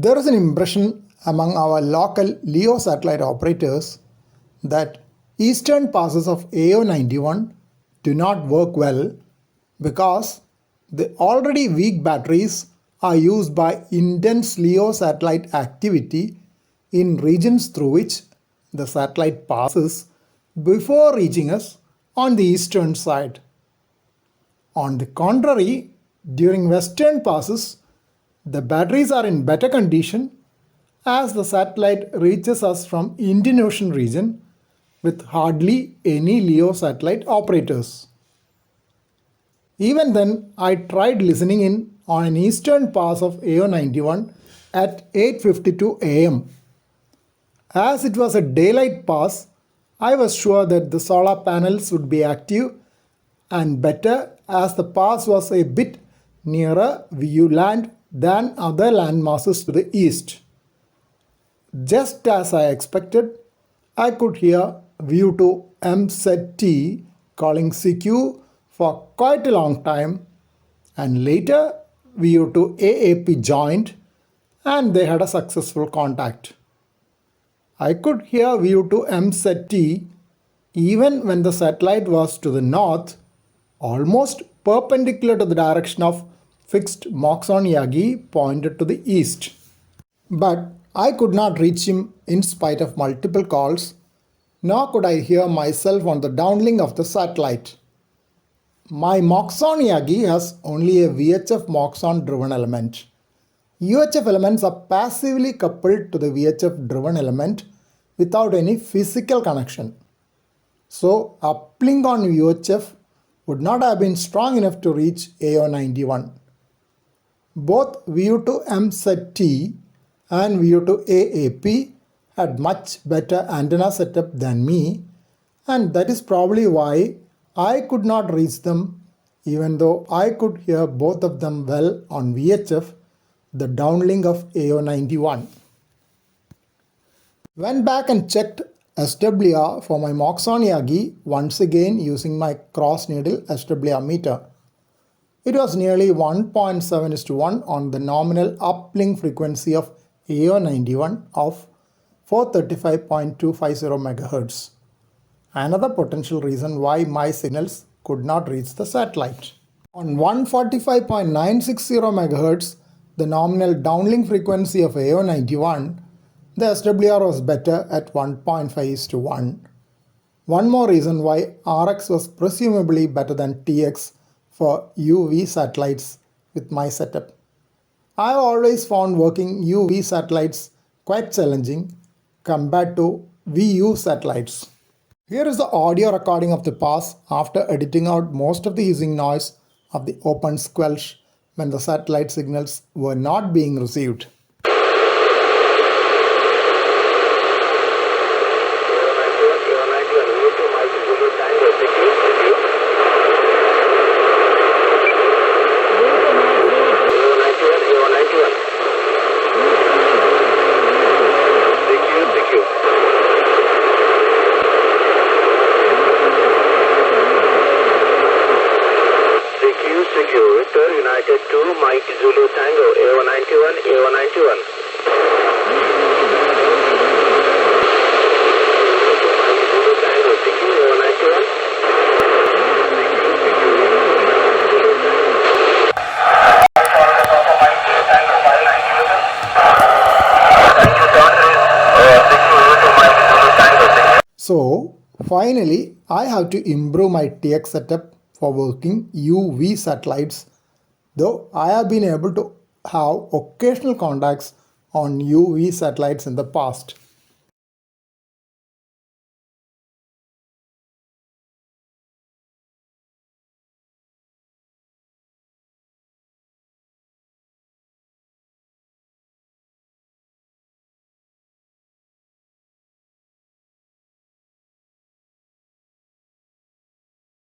There is an impression among our local LEO satellite operators that eastern passes of AO-91 do not work well because the already weak batteries are used by intense LEO satellite activity in regions through which the satellite passes before reaching us on the eastern side. On the contrary, during western passes, the batteries are in better condition as the satellite reaches us from Indian Ocean region with hardly any LEO satellite operators. Even then, I tried listening in on an eastern pass of AO-91 at 8:52 am. As it was a daylight pass, I was sure that the solar panels would be active and better as the pass was a bit nearer VU land than other land masses to the east. Just as I expected, I could hear VU2 MZT calling CQ for quite a long time, and later VU2 AAP joined and they had a successful contact. I could hear VU2 MZT even when the satellite was to the north, almost perpendicular to the direction of fixed Moxon Yagi pointed to the east. But I could not reach him in spite of multiple calls, nor could I hear myself on the downlink of the satellite. My Moxon Yagi has only a VHF Moxon driven element. UHF elements are passively coupled to the VHF driven element without any physical connection. So uplink on UHF would not have been strong enough to reach AO-91. Both VU2 MZT and VU2 AAP had much better antenna setup than me, and that is probably why I could not reach them even though I could hear both of them well on VHF, the downlink of AO-91. Went back and checked SWR for my Moxon Yagi once again using my cross needle SWR meter. It was nearly 1.7:1 on the nominal uplink frequency of AO-91 of 435.250 MHz. Another potential reason why my signals could not reach the satellite. On 145.960 MHz, the nominal downlink frequency of AO-91, the SWR was better at 1.5:1. One more reason why RX was presumably better than TX for UV satellites with my setup. I have always found working UV satellites quite challenging compared to VU satellites. Here is the audio recording of the pass after editing out most of the hissing noise of the open squelch when the satellite signals were not being received. United 2, Mike Zulu Tango, AO-91, AO-91. Mike Zulu Tango, CQ, AO-91. So finally, I have to improve my TX setup for working UV satellites, though I have been able to have occasional contacts on UV satellites in the past.